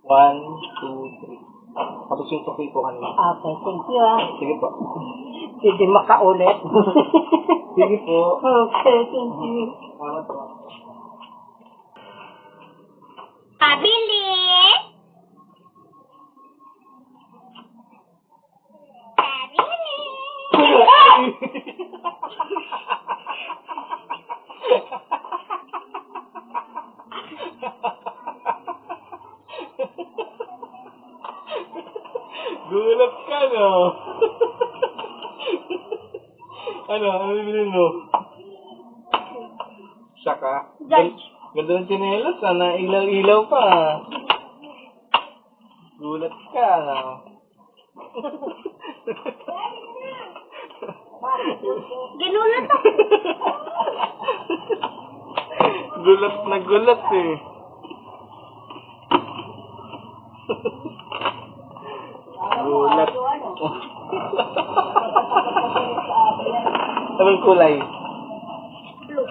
1, 2, 3. Tapos yung tukoy ko kanina. Okay, thank you ah. Sige po. Hindi makaulit. Sige po. Okay, thank you. Salamat po. Pabili! Pabili! Gulat ka, no? Ano bilhin mo? Saka? Judge. Ganda ng tsinelas, sana ilaw-ilaw pa. Gulat ka, no? Ginulat ako. Gulat na gulat eh. Gulat. Anong kulay? Blue.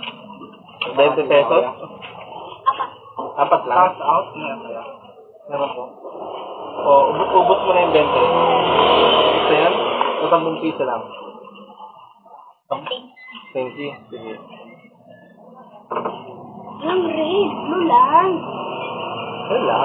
20 pesos? Apa. Apat lang? Pass out? Meron po. O, ubos mo na yung 20. Ito yan? O 10 piso lang. Thank you. Sige. Ang red. Blue lang. Wala.